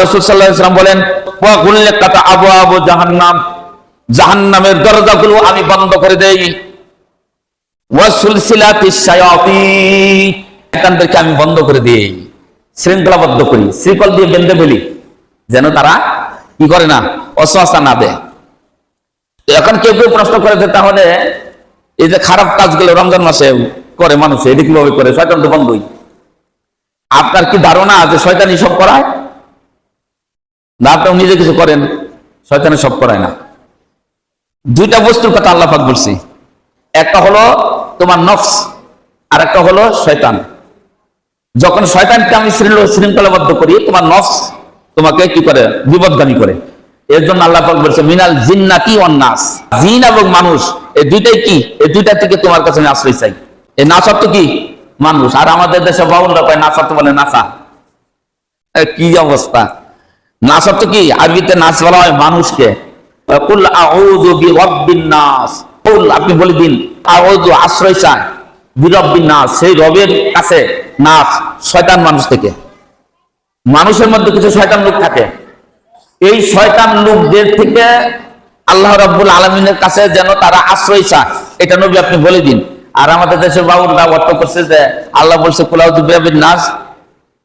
রাসূল সাল্লাল্লাহু আলাইহি ওয়াসাল্লাম বলেন ওয়া গুল্লাকাত আবওয়াবু জাহান্নাম, জাহান্নামের দরজাগুলো আমি বন্ধ করে দেই। ওয়া সুলসিলাতিশ শায়াতিন, শয়তানদেরকে আমি বন্ধ করে দেই, শৃঙ্খলাবদ্ধ করি, শিকল দিয়ে বেঁধে ফেলি, যেন তারা কি করে না, অসুস্থ না দেয়। এখন কেউ কেউ প্রশ্ন করে যে তাহলে এই যে খারাপ কাজগুলো রমজান মাসে করে মানুষ, এটি কিভাবে করে? শয়তান তো বন্ধই। আপনার কি ধারণা যে শয়তানি সব করায়? না, আপনি নিজে কিছু করেন, শয়তানি সব করায় না। দুইটা বস্তুর কথা আল্লাহ পাক বলছি, একটা হলো তোমার নফস আর একটা হলো শয়তান। যখন শয়তানকে আমি শৃঙ্খলাবদ্ধ করি, তোমার নফস তোমাকে কি করে? বিপদগামী করে। এর জন্য আল্লাহ পাক বলছে মিনাল জিন্নাতি ওয়ান নাস, জিন এবং মানুষ এই দুইটাই কি, এই দুইটা থেকে তোমার কাছে আমি আশ্রয় চাই। এই নাসার তো কি মানুষ, আর আমাদের দেশে বাউলরা পায় নাসার তো বলে নাসা। কি অবস্থা! নাসার তো কি আরবিতে নাস বলা হয় মানুষকে। কুল আউযু বিরাব্বিন নাস, কুল আপনি বলে দিন আউযু আশ্রয় চাই বিরাব্বিন নাস, সেই রবের কাছে। নাস শয়তান মানুষ থেকে। মানুষের মধ্যে কিছু শয়তান লোক থাকে, এই শয়তান লোকদের থেকে আল্লাহ রাব্বুল আলামিনের কাছে যেন তারা আশ্রয় চায়, এটা নবী আপনি বলে দিন। আর আমাদের দেশের বাউলরা অর্থ করছে যে আল্লাহ বলছে কুল আউযু বিরাব্বিন নাস,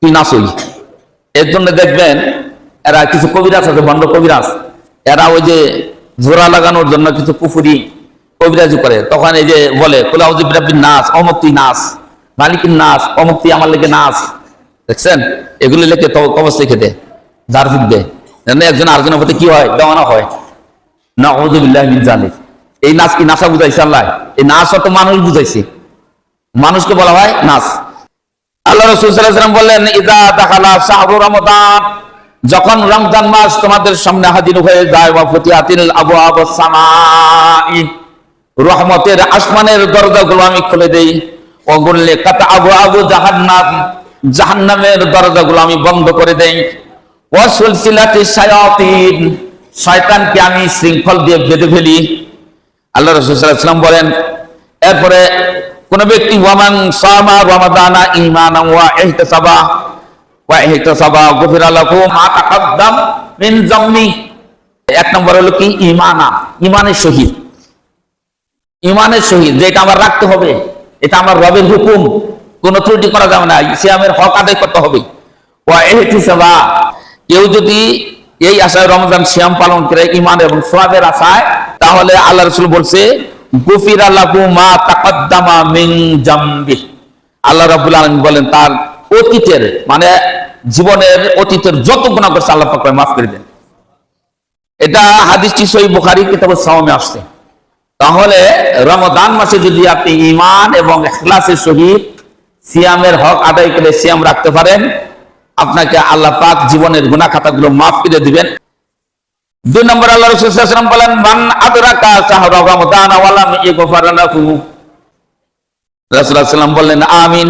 তুই নাসই। এর জন্য দেখবেন এরা কিছু কবিরাজ আছে, ভণ্ড কবিরাজ, এরা ওই যে জোড়া লাগানোর জন্য কিছু কুফরি কবিরাজি করে, তখন এই যে বলে কুল আউযু বিরাব্বিন নাস, অমুক্তি নাস, মালিকিন নাস, অমুক্তি আমার লেগে নাস। দেখছেন এগুলি লেখে তো কবচ লিখে দেয়, ঝাড় ফুক দেয়, একজন আরেকজনের প্রতি কি হয়, দেওয়ানা হয়। নাউযু বিল্লাহি মিন যালিক। এই নাচ কি নাসা বুঝাইছে আল্লাহ? এই নাচ তো মানুষ বুঝাইছে, মানুষকে বলা হয় নাচ। আল্লাহ রাসূল সাল্লাল্লাহু আলাইহি ওয়াসাল্লাম বললেন ইযা দাখালা শাহরু রমাদান, যখন রমজান মাস তোমাদের সামনে হাজির হয়ে যায়, ওয়া ফুতিহাতিল আবওয়াবুস সামাই, রহমতের আসমানের দরজাগুলো আমি খুলে দেই। ওয়া গুল্লিকাত আবওয়াবু জাহান্নাম, জাহান্নামের দরজাগুলো আমি বন্ধ করে দেই। ওয়া সুলসিলাতিশ শায়াতিন, শয়তানকে আমি শৃঙ্খল দিয়ে বেঁধে ফেলি। আল্লাহ রাসূল সাল্লাল্লাহু আলাইহি ওয়াসাল্লাম বলেন এরপরে কোন ব্যক্তি ওয়ামান সামা রমাদানা ঈমানান ওয়া ইহতিসাবা গুফিরা লাহু মা তাকাদ্দাম মিন যামমি। এক নম্বর হলো কি ঈমানা, ঈমানের সহিত, ঈমানের সহিত যেটা আমার রাখতে হবে, এটা আমার রবের হুকুম, কোনো ত্রুটি করা যাবে না, সিয়ামের হক আদায় করতে হবে। ওয়া ইহতিসাবা, কেউ যদি এই আশায় রমজান সিয়াম পালন করে ঈমান এবং সওয়াবের আশায়, তাহলে আল্লাহ রাসূল বলছে গুফিরা লাহু মা তাকাদ্দামা মিন যামবি। আল্লাহ রাব্বুল আলামিন বলেন তার অতীতের মানে জীবনের অতীতের যত গুনাহ করছে আল্লাহ পাক মাফ করে দেন। এটা হাদিসটি সহিহ বুখারী কিতাবুস সাওমে আসছে। তাহলে রমাদান মাসে যদি আপনি ঈমান এবং ইখলাসের সহিত সিয়ামের হক আদায় করে সিয়াম রাখতে পারেন, আপনাকে আল্লাহ পাক জীবনের গুনাহ খাতাগুলো মাফ করে দিবেন। দুই নম্বর আল্লাহ রাসূল সাল্লাল্লাহু আলাইহি ওয়াসাল্লাম বলেন মান আদরাকা শাহরা রমাদান ওয়া লাম ইগফার লাহু। রাসূলুল্লাহ সাল্লাল্লাহু আলাইহি ওয়াসাল্লাম বললেন আমিন।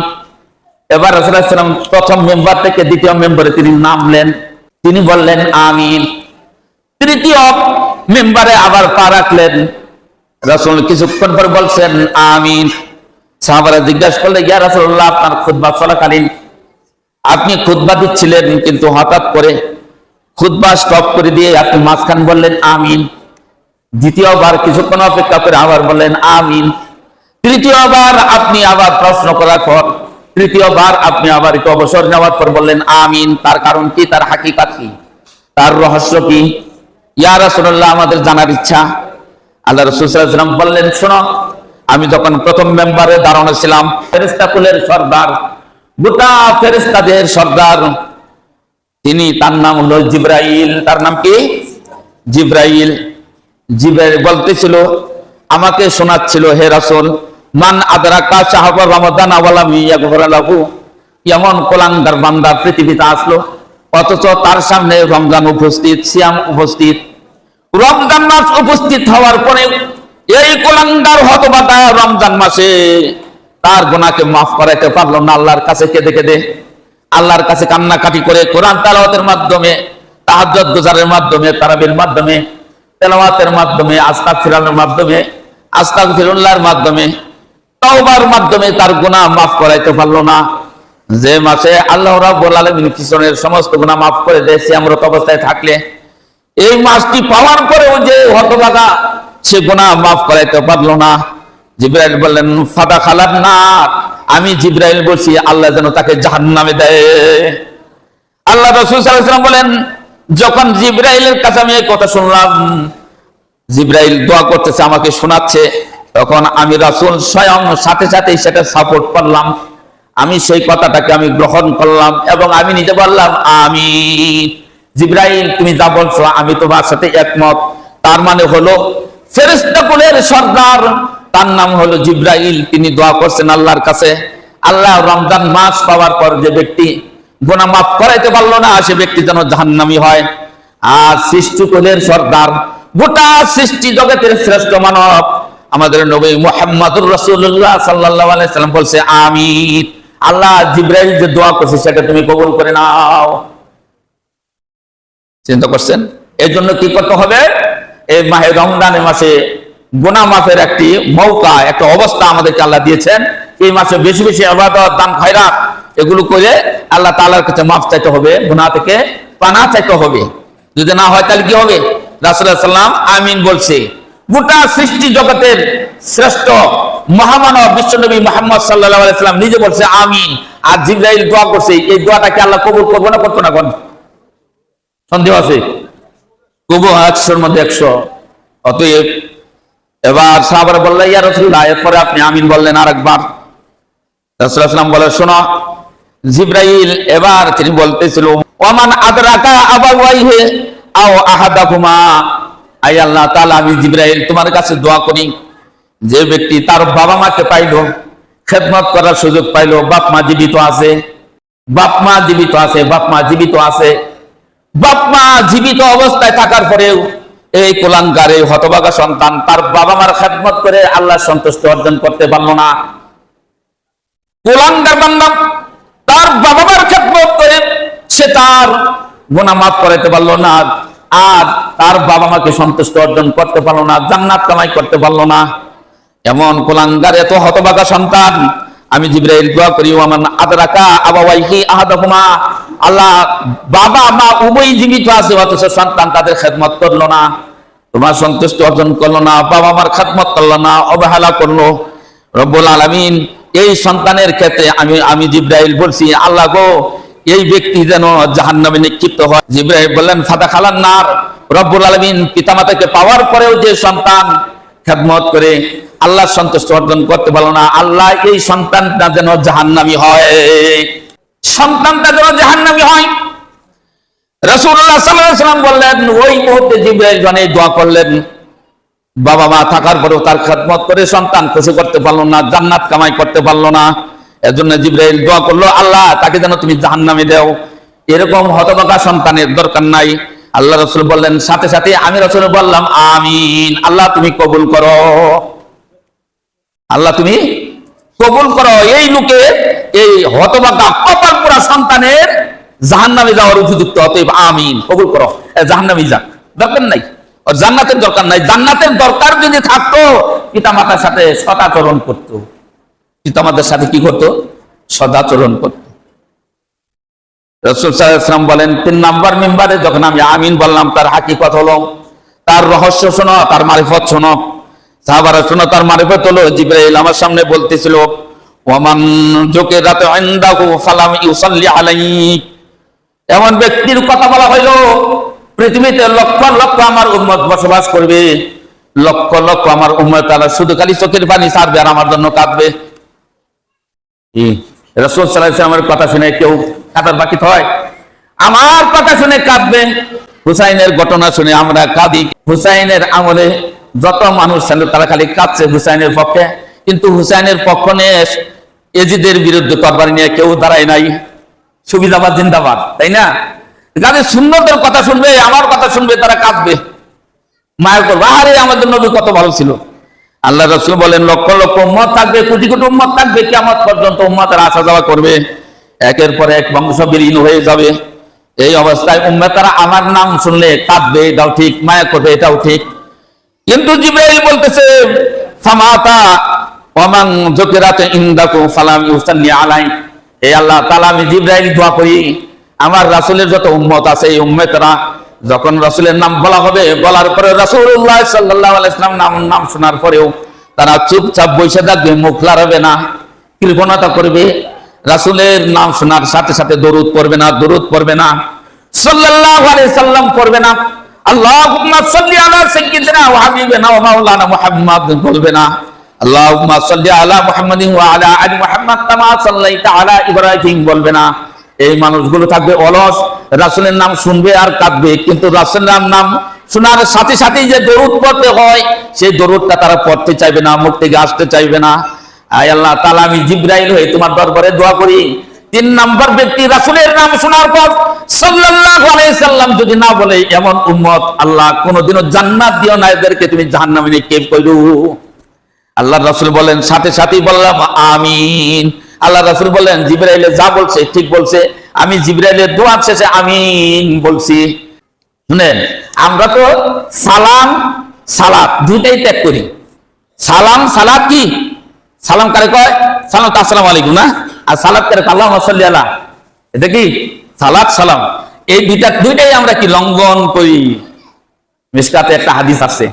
এবার রাসূলুল্লাহ সাল্লাল্লাহু আলাইহি ওয়াসাল্লাম প্রথম মেম্বার থেকে দ্বিতীয় মেম্বারে তিনি নামলেন, তিনি বললেন আমিন। তৃতীয় মেম্বারে আবার পা রাখলেন, রাসূল কিছুক্ষণ পর বলছেন আমিন। সাহাবারা জিজ্ঞাসা করলেন ইয়া রাসূলুল্লাহ, আপনার খুতবা চলাকালীন আপনি খুতবা দিচ্ছিলেন, কিন্তু হঠাৎ করে খুতবা স্টপ করে দিয়ে আপনি মাঝখান বললেন আমিন। দ্বিতীয়বার কিছুক্ষণ অপেক্ষা করে আবার বললেন আমিন। তৃতীয়বার আপনি আবার প্রশ্ন করার পর, তৃতীয়বার আপনি আবার একটু অবসর নেওয়ার পর বললেন আমিন। তার কারণ কি, তার হাকিকাত কি, তার রহস্য কি? ইয়া রাসূলুল্লাহ, আমাদের জানার ইচ্ছা। আল্লাহ রাসূল সাল্লাল্লাহু আলাইহি ওয়াসাল্লাম বললেন শোনো, আমি যখন প্রথম মেম্বারে দাঁড়ানো ছিলাম, ফেরেশতা কুলের সর্দার, গোটা ফেরেশতাদের সর্দার, তিনি, তার নাম হলো জিবরাইল। তার নাম কি? জিবরাইল। জিবরাইল বলতেছিল, আমাকে শোনাচ্ছিল, হে রাসূল, মান আদরাকা শাহরা রমাদান ওয়া লাম ইয়াগফির লাহু, এমন কোলাঙ্গার বান্দা পৃথিবীতে আসলো অথচ তার সামনে রমজান উপস্থিত, সিয়াম উপস্থিত, রমজান মাস উপস্থিত হওয়ার পরে এই কোলাঙ্গার হতবাতা রমজান মাসে তার গুনাহকে মাফ করাইতে পারলো না। আল্লাহর কাছে কেঁদে কেঁদে, আল্লাহর কাছে কান্নাকাটি করে, কোরআন তেলাওয়াতের মাধ্যমে, তাহাজ্জুদ গুজারের মাধ্যমে, তারাবির মাধ্যমে, তেলাওয়াতের মাধ্যমে, আস্তাগফিরুল্লাহর মাধ্যমে, আস্তাগফিরুল্লাহর মাধ্যমে, তাওবার মাধ্যমে তার গুনাহ মাফ করাইতে পারলো না। যে মাসে আল্লাহ রাব্বুল আলামিন পিছনের সমস্ত গুনাহ মাফ করে দেয় সিয়ামরত অবস্থায় থাকলে, এই মাসটি পাওয়ার পরেও যে হতভাগা সে গুনাহ মাফ করাইতে পারলো না, জিবরাইল বললেন ফাদা খালান না, আমি জিবরাইল বলছি আল্লাহ যেন তাকে জাহান্নামে দেয়। আল্লাহ রাসূল সাল্লাল্লাহু আলাইহি ওয়াসাল্লাম বলেন, যখন জিবরাইলের কাছে আমি এই কথা শুনলাম, জিবরাইল দোয়া করতেছে আমাকে শোনাচ্ছে, তখন আমি রাসূল স্বয়ং সাথে সাথেই সেটা সাপোর্ট করলাম। আমি সেই কথাটাকে আমি গ্রহণ করলাম এবং আমি নিজে বললাম আমিন। জিবরাইল তুমি যা বলছো আমি তোমার সাথে একমত। তার মানে হলো ফেরেশতা কুলের সর্দার, তার নাম হলো জিবরাইল, তিনি দোয়া করছেন আল্লাহর কাছে, আল্লাহ রমজান মাস পাওয়ার পর যে ব্যক্তি গুনাহ মাফ করাইতে পারলো না সে ব্যক্তি যেন জাহান্নামী হয়। আর সৃষ্টি কুলের সর্দার, গোটা সৃষ্টি জগতের শ্রেষ্ঠ মানব আমাদের নবী মুহাম্মদুর রাসূলুল্লাহ সাল্লাল্লাহু আলাইহি সাল্লাম বলছে আমিন। আল্লাহ জিবরাইল যে দোয়া করছে সেটা তুমি কবুল করে নাও। চিন্তা করছেন? এই জন্য কি করতে হবে? এই মাহে রমজানের মাসে গুনাহ মাফের একটি মৌকা, একটা অবস্থা আমাদেরকে আল্লাহ দিয়েছেন। এই মাসে বেশি বেশি ইবাদত, দান, খয়রাত এগুলো করে আল্লাহ তাআলার কাছে মাফ চাইতে হবে, গুনাহ থেকে পানাহ চাইতে হবে। যদি না হয় তাহলে কি হবে? রাসূলুল্লাহ সাল্লাল্লাহু আলাইহি ওয়াসাল্লাম আমিন বলছে। গোটা সৃষ্টি জগতের শ্রেষ্ঠ মহামানব বিশ্বনবী মুহাম্মদ সাল্লাল্লাহু আলাইহি ওয়াসাল্লাম নিজে বলছে আমিন, আর জিবরাইল দোয়া করছে। এই দোয়াটাকে আল্লাহ কবুল করবে না করতে না? কোন সন্দেহ আছে? কবুল 100-এর মধ্যে 100। অতএব এবার সাহাবারা বলল ইয়া রাসূলুল্লাহ, এরপরে আপনি আমিন বললেন আরেকবার। রাসূলুল্লাহ সাল্লাল্লাহু আলাইহি ওয়াসাল্লাম বলে শোনো, জিবরাইল এবার তিনি বলতেছিল ওমান আদরাকা আবাওয়াইহি আও আহাদাহুমা, আয় আল্লাহ তাআলা আমি জিবরাইল তোমার কাছে দোয়া করি, যে ব্যক্তি তার বাবা মাকে পাইলো, খেদমত করার সুযোগ পাইলো, বাপ মা জীবিত আছে, বাপ মা জীবিত আছে, বাপ মা জীবিত আছে, বাপ মা জীবিত অবস্থায় থাকার পরেও এই কুলাঙ্গার এই হতভাগা সন্তান তার বাবা মার খেদমত করে আল্লাহ সন্তুষ্টি অর্জন করতে পারলো না। কুলাঙ্গার বান্দা তার বাবা মার খেদমত করে সে তার গুনাহ মাফ করাইতে পারলো না, আর তার বাবা মাকে সন্তুষ্ট অর্জন করতে পারলো না, জান্নাত কামাই করতে পারলো না। এমন কুলাঙ্গার এত হতভাগা সন্তান আমি জিবরাইল দোয়া করি ওমান আদরাকা আবাওয়াইহি আহাদাহুমা, আল্লাহ বাবা মা উভয় জীবিত আছে অথচ সন্তান তাদের খেদমত করলো না, তোমার সন্তুষ্টি অর্জন করলো না, বাবা মার খেদমত করলো না, অবহেলা করলো। রব্বুল আলামিন এই সন্তানের ক্ষেত্রে আমি জিবরাইল বলছি আল্লাহ গো এই ব্যক্তি যেন জাহান্নামে নিক্ষিপ্ত হয়। জিবরাইল বললেন ফাদা খালান নার। রব্বুল আলামিন পিতামাতাকে পাওয়ার পরেও যে সন্তান খেদমত করে আল্লাহ সন্তুষ্ট অর্জন করতে পারলো না, আল্লাহ এই সন্তানটা যেন জাহান্নামী হয়, সন্তানটা যেন জাহান্নামী হয়। রাসূলুল্লাহ সাল্লাল্লাহু আলাইহি ওয়াসাল্লাম বললেন ওই মুহূর্তে জিবরাইল যখন এই দোয়া করলেন, বাবা মা থাকার পরেও তার খেদমত করে সন্তান খুশি করতে পারলো না, জান্নাত কামাই করতে পারলো না, এজন্য জিবরাইল দোয়া করলো আল্লাহ তাকে যেন তুমি জাহান্নামে দাও। এরকম হতভাগা সন্তানের দরকার নাই। আল্লাহ রাসূল বললেন, সাথে সাথে আমি রাসূল বললাম আমিন, আল্লাহ তুমি কবুল করো, আল্লাহ তুমি কবুল করো। এই লোকে এই হতভাগা কপাল পোড়া সন্তানের জাহান্নামে যাওয়ার উপযুক্ত, অতএব আমিন কবুল করো, জাহান্নামে যাক, দরকার নাই ওর জান্নাতের দরকার নাই। জান্নাতের দরকার যদি থাকতো পিতামাতার সাথে সদাচরণ করতো, পিতামাতার সাথে কি করতো? সদাচরণ করতো। রাসূল সাল্লাল্লাহু আলাইহি ওয়াসাল্লাম বলেন 3 নাম্বার মিম্বারে যখন আমি আমিন বললাম তার হাকিকত হলো, তার রহস্য শোনো, তার মারিফত শোনো। সাহাবারা শোনো তার মারিফত হলো, জিবরাইল আমার সামনে বলতেছিল ওয়ামান যুকিরাত ইনদাহু ফালাম ইউসাল্লি আলাইহি, এমন ব্যক্তির কথা বলা হইল পৃথিবীতে লক্ষ লক্ষ আমার উম্মত বসবাস করবে, লক্ষ লক্ষ আমার উম্মত তারা শুধু খালি চোখের পানি ছাড়বে আর আমার জন্য কাঁদবে। রাসূল সাল্লাল্লাহু আলাইহি ওয়াসাল্লামের কথা শুনে কেউ কাঁদার বাকি হয়? আমার কথা শুনে কাঁদবে, হুসাইনের ঘটনা শুনে আমরা কাঁদি। হুসাইনের আমলে যত মানুষ ছিল তারা খালি কাঁদছে হুসাইনের পক্ষে, কিন্তু হুসাইনের পক্ষ নিয়ে এজিদের বিরুদ্ধে করবার নিয়ে কেউ দাঁড়ায় নাই। সুবিধাবাদ জিন্দাবাদ, তাই না? যাদের সুন্নতের কথা শুনবে, আমার কথা শুনবে, তারা কাঁদবে, মায়ের করবে, আরে আমাদের নবী কত ভালো ছিল। আল্লাহ রাসূল বলেন লক্ষ লক্ষ উম্মত থাকবে, কোটি কোটি উম্মত থাকবে, কিয়ামত পর্যন্ত উম্মতের আসা যাওয়া করবে, একের পর এক বংশ বিলীন হয়ে যাবে। এই অবস্থায় উম্মতেরা আমার নাম শুনলে কাঁদবে, এটাও ঠিক, মায়া করবে, এটাও ঠিক। কিন্তু জিবরাইল বলতেছে ফামাতা ওয়ামান যুকিরাত ইনদাকু ফালাম ইউসাল্লি আলাইহি, এই আল্লাহ তাআলা, আমি জিবরাইল দোয়া করি আমার রাসূলের যত উম্মত আছে এই উম্মতরা যখন রাসূলের নাম বলা হবে, বলার পরে রাসূলুল্লাহ সাল্লাল্লাহু আলাইহি ওয়াসাল্লাম নাম শোনার পরেও তারা চুপচাপ বসে থাকবে, মুখ লাড়াবে না, কৃপণতা করবে, রাসূলের নাম শোনার সাথে সাথে দরুদ পড়বে না, সাল্লাল্লাহু আলাইহি সাল্লাম পড়বে না, আল্লাহুম্মা সাল্লি আলা সাইয়্যিদিনা ওয়া হাবিবিনা ওয়া মাওলানা মুহাম্মদ বলবে না, আল্লাহুম্মা সাল্লি আলা মুহাম্মাদিন ওয়া আলা আলি মুহাম্মাদ কামা সাল্লাইতা আলা ইব্রাহিম বলবে না। এই মানুষগুলো থাকবে অলস, রাসূলের নাম শুনবে আর কাঁদবে, কিন্তু রাসূলের নাম শোনার সাথে সাথেই যে দরুদ পড়তে হয় সেই দরুদটা তারা পড়তে চাইবে না, মুখ থেকে আসতে চাইবে না। আয় আল্লাহ তাআলা, আমি জিবরাইল হয়ে তোমার দরবারে দোয়া করি, 3 নাম্বার ব্যক্তি রাসূলের নাম শোনার পর সাল্লাল্লাহু আলাইহি সাল্লাম যদি না বলে, এমন উম্মত আল্লাহ কোনোদিনও জান্নাত দিও না, এদেরকে তুমি জাহান্নামে নিক্ষেপ করো। আল্লাহর রাসূল বলেন, সাথে সাথেই বললাম আমিন। আল্লাহ রাসূল বলেন, জিবরাইল যা বলছে ঠিক বলছে, আমি জিবরাইলের দোয়া শেষে আমিন বলছি। শুনেন, আমরা তো সালাম সালাত দুইটাই ত্যাগ করি। সালাম সালাত কি? সালাম কারে কয়? সালাম তো আসসালামু আলাইকুম না, আর সালাত কারে? আল্লাহুম্মা সাল্লি আলা, এটা কি সালাত সালাম? এই দুইটাই আমরা কি লঙ্ঘন করি। মিশকাতে একটা হাদিস আছে,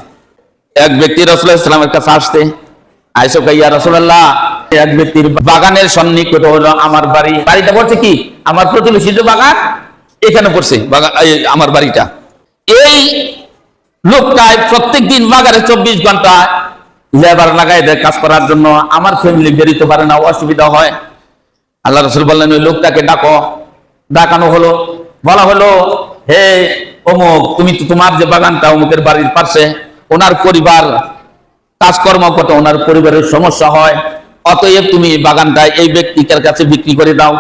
এক ব্যক্তি রাসূলুল্লাহ সাল্লাল্লাহু আলাইহি ওয়াসাল্লামের কাছে আসছে, আয়েশা কয়, ইয়া রাসূলুল্লাহ, এক ব্যক্তির বাগানের সন্নিকট হলো আমার বাড়ি, বাড়িটা পড়ছে কি আমার প্রতিবেশীর বাগান, এখানে পড়ছে আমার বাড়িটা। এই লোকটাই প্রত্যেকদিন বাগানে 24 ঘন্টা লেবার লাগাই দেয় কাজ করার জন্য, আমার ফ্যামিলি বেরিতে পারে না, অসুবিধা হয়। আল্লাহ রাসূল বললেন, ওই লোকটাকে ডাকো। ডাকানো হলো, বলা হলো, হে অমুক, তুমি তো তোমার যে বাগানটা অমুকের বাড়ির পাশে, ওনার পরিবার কাজকর্ম করতে, ওনার পরিবারের সমস্যা হয়, অতএব তুমি বাগানটা এই ব্যক্তির কাছে বিক্রি করে দাও।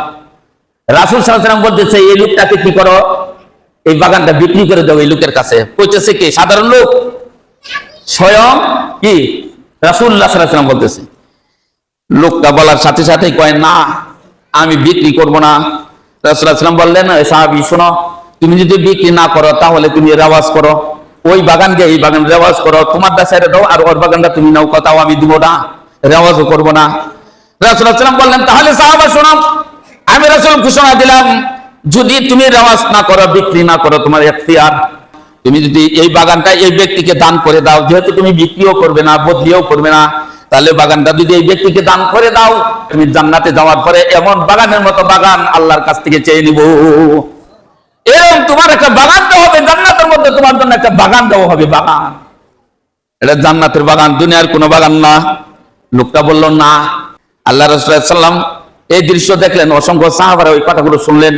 রাসূল সাল্লাল্লাহু আলাইহি ওয়াসাল্লাম বলতেছে, এই লোকটাকে কি করো, এই বাগানটা বিক্রি করে দাও এই লোকের কাছে। কইতেছে কি? সাধারণ লোক, স্বয়ং কি রাসূলুল্লাহ সাল্লাল্লাহু আলাইহি ওয়াসাল্লাম বলতেছে। লোকটা বলার সাথে সাথে কয়, না আমি বিক্রি করব না। রাসূলুল্লাহ সাল্লাল্লাহু আলাইহি ওয়াসাল্লাম বললেন, সাহাবী শোনো, তুমি যদি বিক্রি না করো তাহলে তুমি রেওয়াজ করো, ওই বাগানকে এই বাগান রেওয়াজ করো, তোমারটা ছেড়ে দাও আর ওর বাগানটা তুমি নাও, কথাও আমি দিব না, রেওয়াজও করব না। রাসূলুল্লাহ সাল্লাল্লাহু আলাইহি ওয়াসাল্লাম বললেন, তাহলে সাহাবা শোনো, আমি রাসূল ঘোষণা দিলাম, যদি তুমি রেওয়াজ না করো, বিক্রি না করো, তোমার ইখতিয়ার, তুমি যদি এই বাগানটা এই ব্যক্তিকে দান করে দাও, যেহেতু তুমি বিক্রিও করবে না, বদলিও করবে না, তাহলে বাগানটা যদি এই ব্যক্তিকে দান করে দাও, তুমি জান্নাতে যাওয়ার পরে এমন বাগানের মতো বাগান আল্লাহর কাছ থেকে চেয়ে নিব। এরকম তোমার একটা বাগান দেওয়া হবে জান্নাতের মধ্যে, তোমার জন্য একটা বাগান দেওয়া হবে, বাগান, এটা জান্নাতের বাগান, দুনিয়ার কোনো বাগান না। লোকটা বলল না। আল্লাহ রাসূল সাল্লাল্লাহু আলাইহি ওয়াসাল্লাম এই দৃশ্য দেখলেন, অসংখ্য সাহাবারা ওই কথাগুলো শুনলেন,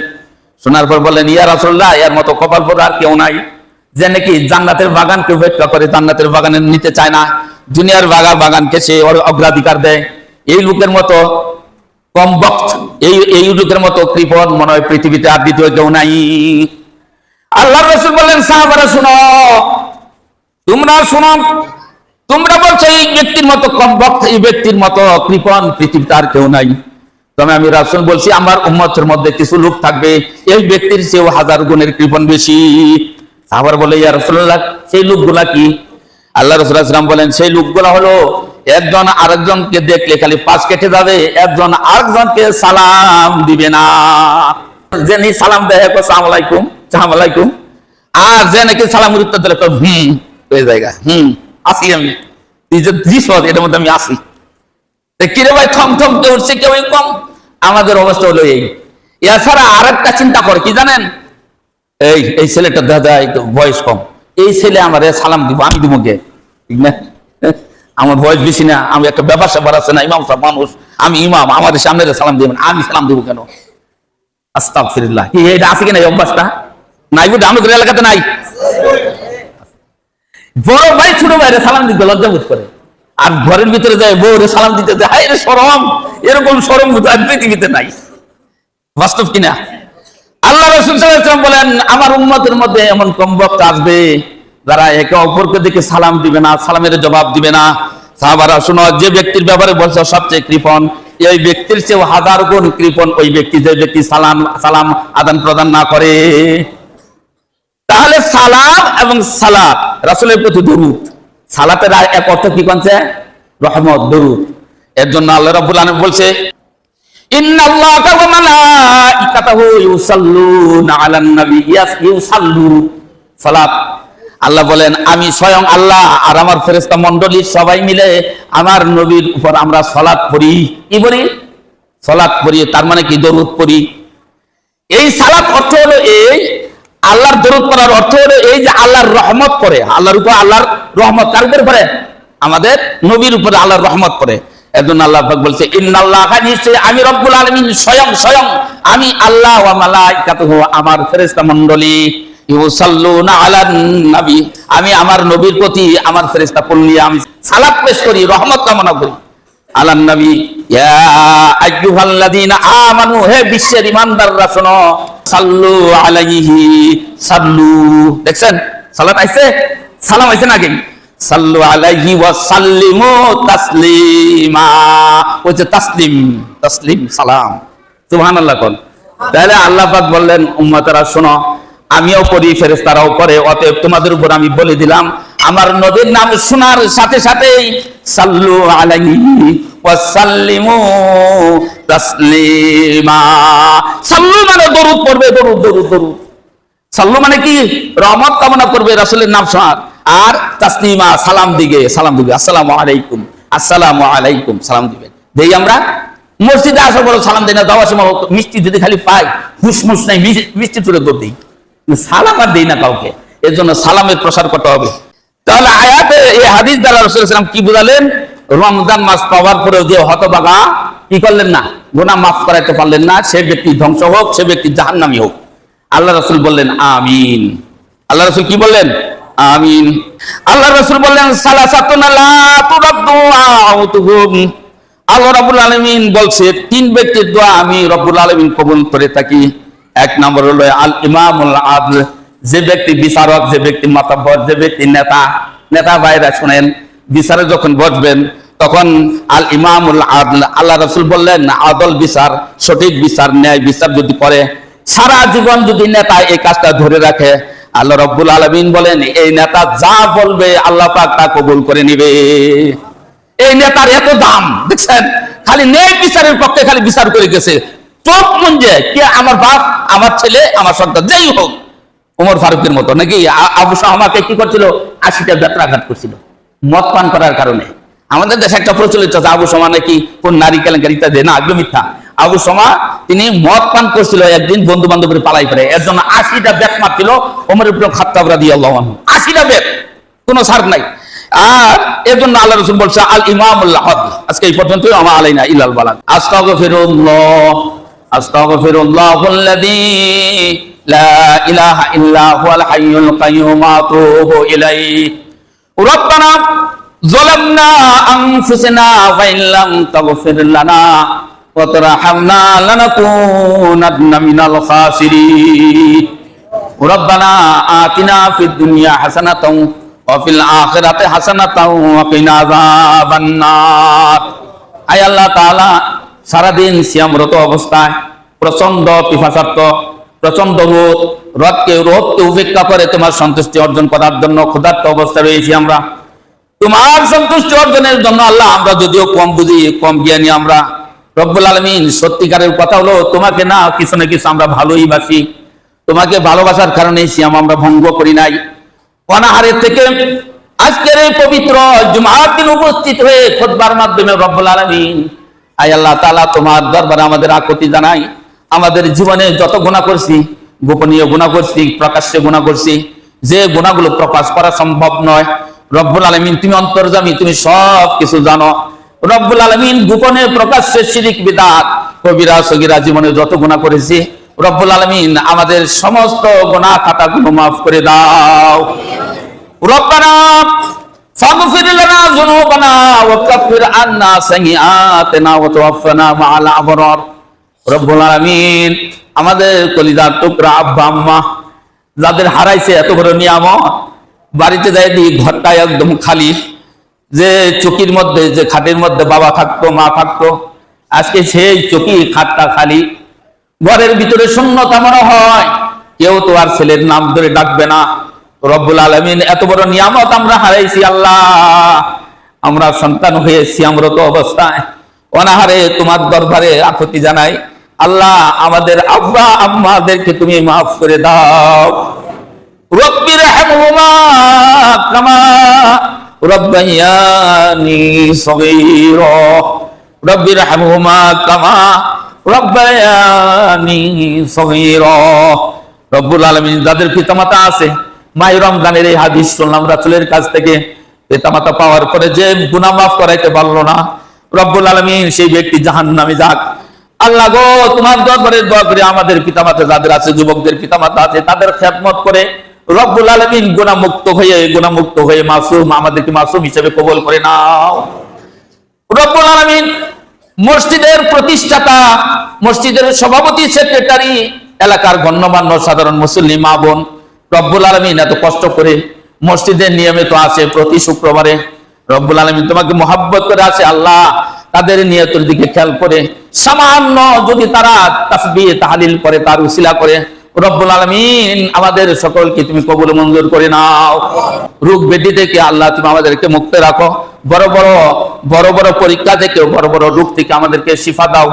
শোনার পর বললেন, ইয়া রাসূলুল্লাহ, এর মতো কপাল পোড়া আর কেউ নাই, যে নাকি জান্নাতের বাগানকে উপেক্ষা করে, জান্নাতের বাগানে নিতে চায় না, দুনিয়ার বাগানকে সে অগ্রাধিকার দেয়। এই লোকের মতো কম বক্ত, এই লোকের মতো কৃপণ মনে হয় পৃথিবীতে আর দ্বিতীয় কেউ নাই। আল্লাহর রাসূল বললেন, সাহাবারা শুনো, তোমরা শুনো, তোমরা বলছো এই ব্যক্তির মতো কম বক্ত, এই ব্যক্তির মতো কৃপণ পৃথিবীতে আর কেউ নাই, তবে আমি রাসূল বলছি, আমার উম্মতের মধ্যে কিছু লোক থাকবে এই ব্যক্তির চেয়েও 1000 গুণের কৃপণ বেশি। সাহাবারা বলে, ইয়া রাসূলুল্লাহ, সেই লোকগুলা কি? আল্লাহ রাসূল সাল্লাল্লাহু আলাইহি ওয়াসাল্লাম বলেন, সেই লোকগুলা হলো, একজন আরেকজনকে দেখলে খালি পাশ কেটে যাবে, একজন আরেকজনকে সালাম দিবে না। যিনি সালাম দেয়, আসসালামু আলাইকুম, আসসালামু আলাইকুম, আর যে নাকি সালামের উত্তর দিলে হয়ে জায়গা, আসি আমি, তুই যে দিস এটার মধ্যে আমি আসি। কিরে ভাই, থমথম কে উঠছে, কেউ কম। আমাদের অবস্থা হলো এই। এছাড়া আরেকটা চিন্তা করে কি জানেন, এই ছেলেটা দাদা একটু বয়স কম, এই ছেলে আমার সালাম দিব, আমি দিব কে? ঠিক না, আমার বয়স বেশি না, আমি একটা ব্যাপার স্যাপার আছে না, ইমাম সাহেব মানুষ, আমি ইমাম, আমাদের সামনে সালাম দিবেন, আমি সালাম দিব কেন? আস্তাগফিরুল্লাহ। কি এটা আছে কিনা এই অভ্যাসটা? নাই বুঝে আমাদের এলাকাতে নাই। বড় ভাই ছোট ভাইরে সালাম দিতে লজ্জা বোধ করে, আর ঘরের ভিতরে যায় বউরে সালাম দিতে যায়, হায় রে শরম, এরকম শরম আর পৃথিবীতে নাই। বাস্তব কিনা? আল্লাহ রাসূল সাল্লাল্লাহু আলাইহি ওয়াসাল্লাম বলেন, আমার উম্মতের মধ্যে এমন কম বক্ত আসবে যারা একে অপরকে দেখে সালাম দিবে না, সালামের জবাব দিবে না। সাহাবারা শুনো, যে ব্যক্তির ব্যাপারে বলছে সবচেয়ে কৃপণ, এই ব্যক্তির চেয়েও 1000 গুণ কৃপণ ওই ব্যক্তি যে ব্যক্তি সালাম আদান প্রদান না করে। তাহলে সালাম এবং সালাত, রাসূলের প্রতি দরুদ, সালাতের এক অর্থ কি কোনছে? রহমত, দরুদ। এর জন্য আল্লাহ রাব্বুল আলামিন বলছে, ইন্নাল্লাহা ওয়া মালাইকাতাহু ইউসাল্লুনা আলান নবী ইউসাল্লু সালাত। আল্লাহ বলেন আমি স্বয়ং আল্লাহ আর আমার ফেরেশতা মণ্ডলী সবাই মিলে আমার নবীর উপর আমরা সালাত পড়ি। কি পড়ি? সালাত পড়ি। তার মানে কি? দরুদ পড়ি। এই সালাত অর্থ হলো এই, আল্লাহর দরুদ পড়ার অর্থ হলো এই যে আল্লাহর রহমত পড়ে, আল্লাহর উপর আল্লাহর রহমত কার উপর পড়ে? আমাদের নবীর উপরে আল্লাহর রহমত পড়ে। এজন্য আল্লাহ পাক বলছে ইন্নাল্লাহা, নিশ্চয়ই আমি রব্বুল আলামিন স্বয়ং আমি আল্লাহ ওয়া মালাইকাতুহু আমার ফেরেশতা মণ্ডলী ইউসাল্লুনা আলান নবী আমি আমার নবীর প্রতি আমার ফেরেশতা পড়লি আমি সালাত পেশ করি, রহমত কামনা করি। আলান নবী ইয়া আইয়ুহাল্লাযীনা আমানু, হে বিশ্বের ঈমানদাররা শোনো, সাল্লু আলাইহি সাল্লু। দেখছেন সালাত আইছে, সালাম আইছে নাকি? সাল্লু আলাইহি ওয়া সাল্লিমু তাসলিমা। ওই যে তাসলিম সালাম, সুবহানাল্লাহ কোন। তাহলে আল্লাহ পাক বললেন উম্মতরা শোনো, আমিও পড়ি, ফেরেশতারাও পড়ে, অতএব তোমাদের উপর আমি বলে দিলাম আমার নবীর নাম শোনার সাথে সাথেই সাল্লু আলাইহি ওয়া সাল্লিমু তাসলিমা। সাল্লু মানে দরুদ পড়বে, দরুদ। সাল্লু মানে কি? রহমত কামনা করবে রাসূলের নাম শোনার। আর তাসলিমা সালাম দিবে, আসসালামু আলাইকুম সালাম দিবেন। দেই আমরা মসজিদে আসার পর সালাম দেই না, যাওয়ার সময় মিষ্টি যদি খালি পাই, হুসমুস নাই, মিষ্টি তুলে দৌড় দিই, সালাম আর দেই না কাউকে। এর জন্য সালামের প্রসার করতে হবে। তাহলে আয়াতে এই হাদিস দ্বারা রাসূল সাল্লাল্লাহু আলাইহি ওয়াসাল্লাম কি বুঝালেন? রমজান মাস পাওয়ার পরেও যে হতভাগা কি করলেন না, গুনাহ মাফ করাইতে পারলেন না, সে ব্যক্তি ধ্বংস হোক, সে ব্যক্তি জাহান্নামী হোক। আল্লাহ রাসূল বললেন আমিন। আল্লাহ রাসূল কি বললেন? আমিন। আল্লাহ রাসূল বললেন সালাসাতুন লা তুরাদ্দু আউতুহুম। আল্লাহ রাব্বুল আলামিন বলছে তিন ব্যক্তির দোয়া আমি রব্বুল আলামিন কবুল করে থাকি। এক নম্বর হলো আল ইমামুল আদল, যে ব্যক্তি বিচারক, যে ব্যক্তি মাতাব্বর, যে ব্যক্তি নেতা ভাইরা শুনেন, বিচারে যখন বসবেন তখন আল ইমামুল আদল, আল্লাহ রাসূল বললেন আদল বিচার, সঠিক বিচার, ন্যায় বিচার যদি করে, সারা জীবন যদি নেতা এই কাজটা ধরে রাখে, আল্লাহ রাব্বুল আলামিন বলেন এই নেতা যা বলবে আল্লাহ পাক তা কবুল করে নেবে। এই নেতার এত দাম দেখছেন, খালি ন্যায় বিচারের পক্ষে খালি বিচার করে গেছে, চোখ মুঞ্জে কে আমার বাপ, আমার ছেলে, আমার সন্তান, যেই হোক, ওমর ফারুকের মতো নাকি আবু শামাকে কি করছিল? 80টা বেত্রাঘাত করছিল মদ পান করার কারণে। আমাদের দেশে একটা প্রচলিত আছে আবু শামা নাকি কোন নারী কেলেঙ্কারি ইত্যাদি, না, এগুলো মিথ্যা। আবু শামা তিনি মদ পান করছিল, একদিন বন্ধু বান্ধবের পালাই করে, এর জন্য 80টা বেত মারছিল ওমর ইবনে খাত্তাব রাদিয়াল্লাহু আনহু। 80টা বেত, কোনো ছাড় নাই। আর এর জন্য আল্লাহ রাসূল বলছে আল ইমামুল আদল। আজকে এই পর্যন্ত, আমা আলাইনা ইল্লাল বালাগ। আস্তাগফিরুল্লাহুল্লাযী লা ইলাহা ইল্লা হুয়াল হাইয়ুল কাইয়্যুম আতুবু ইলাইহি। রব্বানা যালামনা আনফুসানা ওয়া ইল্লাম তাগফির লানা ওয়া তারহামনা লানাকুনান্না মিনাল খাসিরিন। রব্বানা আতিনা ফিদ দুনিয়া হাসানাতাও ওয়া ফিল আখিরাতি হাসানাতাও ওয়া কিনা আযাবান নার। আয় আল্লাহ তাআলা, সারাদিন সিয়ামরত অবস্থায় প্রচন্ড পিপাসার্ত, প্রচন্ড রোদকে উপেক্ষা করে তোমার সন্তুষ্টি অর্জন করার জন্য ক্ষুধার্ত অবস্থায় রয়েছি আমরা। তোমার সন্তুষ্টি অর্জনের জন্য আল্লাহ আমরা যদিও কম বুঝি, কম জ্ঞানী আমরা, রব্বুল আলামিন সত্যিকারের কথা হলো তোমাকে না কিছু না কিছু আমরা ভালোই বাসি। তোমাকে ভালোবাসার কারণে সিয়াম আমরা ভঙ্গ করি নাই। অনাহারের থেকে আজকের এই পবিত্র জুমার দিন উপস্থিত হয়ে খুতবার মাধ্যমে রব্বুল আলামিন, আয় আল্লাহ তাআলা, তোমার দরবারে আমাদের আকুতি জানাই। আমাদের জীবনে যত গুনাহ করছি, গোপনীয় গুনাহ করছি, প্রকাশ্যে গুনাহ করছি, যে গুনাহগুলো প্রকাশ করা সম্ভব নয়, রব্বুল আলামিন তুমি অন্তর্যামী, তুমি সব কিছু জানো। রব্বুল আলামিন গোপনে প্রকাশ্যে শিরিক বিদআত কবিরা সগীরা জীবনে যত গুনাহ করেছি, রব্বুল আলামিন আমাদের সমস্ত গুনাহ খাতাগুলো মাফ করে দাও। রব্বানা ফাগফির লানা যুনুবানা ওয়া কাফির আন্না সাইয়্যাতিনা ওয়া তাওয়াফানা মা'আল আবরার। রব্বুল আলামিন আমাদের কলিজার টুকরা আব্বা আম্মা যাদের হারাইছে এত বড় নিয়ামত, বাড়িতে যাই দি ঘরটা একদম খালি, যে চকির মধ্যে, যে খাটের মধ্যে বাবা থাকতো, মা থাকতো, আজকে সেই চকি খাটটা খালি, ঘরের ভিতরে শূন্যতা মনে হয়, কেউ তো আর ছেলের নাম ধরে ডাকবে না। রব্বুল আলামিন এত বড় নিয়ামত আমরা হারাইছি আল্লাহ। আমরা সন্তান হয়ে সিয়ামরত অবস্থায় অনাহারে তোমার দরবারে আকুতি জানাই। আল্লাহ আমাদের আব্বা আম্মাদেরকে তুমি মাফ করে দাও। রব্বির হামহুমা কামা রব্বায়ানি সগীরা, রব্বির হামহুমা কামা রব্বায়ানি সগীরা। রব্বুল আলামিন যাদের পিতামাতা আছে, মাই রমজানের এই হাদিস শুনলাম রাসূলের কাছ থেকে, পিতামাতা পাওয়ার পরে যে গুনাহ মাফ করাইতে পারলো না, রব্বুল আলামিন সেই ব্যক্তি জাহান্নামে যাক। আল্লাহ গো, তোমার দরবারে দোয়া করে আমাদের পিতামাতা যাদের আছে, যুবকদের পিতামাতা আছে, তাদের খেদমত করে রব্বুল আলামিন গুনাহমুক্ত হয়ে মাসুম, আমাদেরকে মাসুম হিসেবে কবুল করে নাও। রব্বুল আলামিন মসজিদের প্রতিষ্ঠাতা, মসজিদের সভাপতি, সেক্রেটারি, এলাকার গণ্যমান্য সাধারণ মুসল্লি মা বোন, রব্বুল আলামিন এত কষ্ট করে মসজিদের নিয়মিত আসে প্রতি শুক্রবারে, রব্বুল আলামিন তোমাকে মহব্বত করে আসে। আল্লাহ তাদের নিয়তের দিকে খেয়াল করে সামান্য যদি তারা তাসবিহ তাহলিল করে, তার উসিলা করে, রব্বুল আলামিন আমাদের সকলকে তুমি কবুল মঞ্জুর করে নাও। রোগ ব্যাধি থেকে আল্লাহ তুমি আমাদেরকে মুক্ত রাখো। বড় বড় পরীক্ষা থেকে, বড় বড় রোগ থেকে আমাদেরকে শিফা দাও।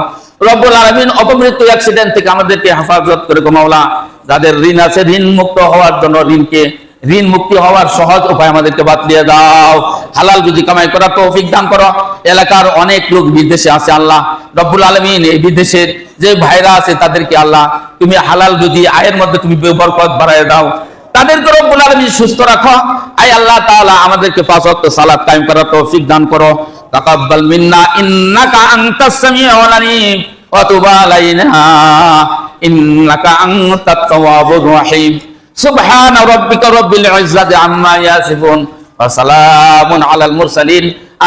রব্বুল আলামিন অপমৃত্যু অ্যাক্সিডেন্ট থেকে আমাদেরকে হেফাজত করে গো মাওলা। যাদের ঋণ আছে, ঋণ মুক্ত হওয়ার জন্য ঋণ মুক্তি হওয়ার সহজ উপায় আমাদেরকে বাতলিয়ে দাও। হালাল রুজি কামাই করার তৌফিক দান করো। এলাকার অনেক লোক বিদেশে আছে আল্লাহ, রব্বুল আলামিন এই বিদেশের যে ভাইরা আছে তাদেরকে আল্লাহ তুমি হালাল রুজি আয়ের মধ্যে তুমি বরকত বাড়ায় দাও। তাদেরকে রব্বুল আলামিন সুস্থ রাখো। আয় আল্লাহ তাআলা আমাদেরকে 5 ওয়াক্ত সালাত কায়েম করার তৌফিক দান করো। তাকাব্বাল মিন্না ইন্নাকা আনতাস সামিউল আলিম ওয়া তুব আলাইনা ইন্নাকা আনতাত তাওয়াবুর রহিম। সুবহান রাব্বিকা রাব্বিল ইজ্জাতি আম্মা ইয়াসিফুন ওয়া সালামুন আলাল মুরসালিন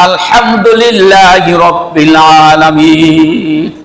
আলহামদুলিল্লাহি রাব্বিল আলামিন।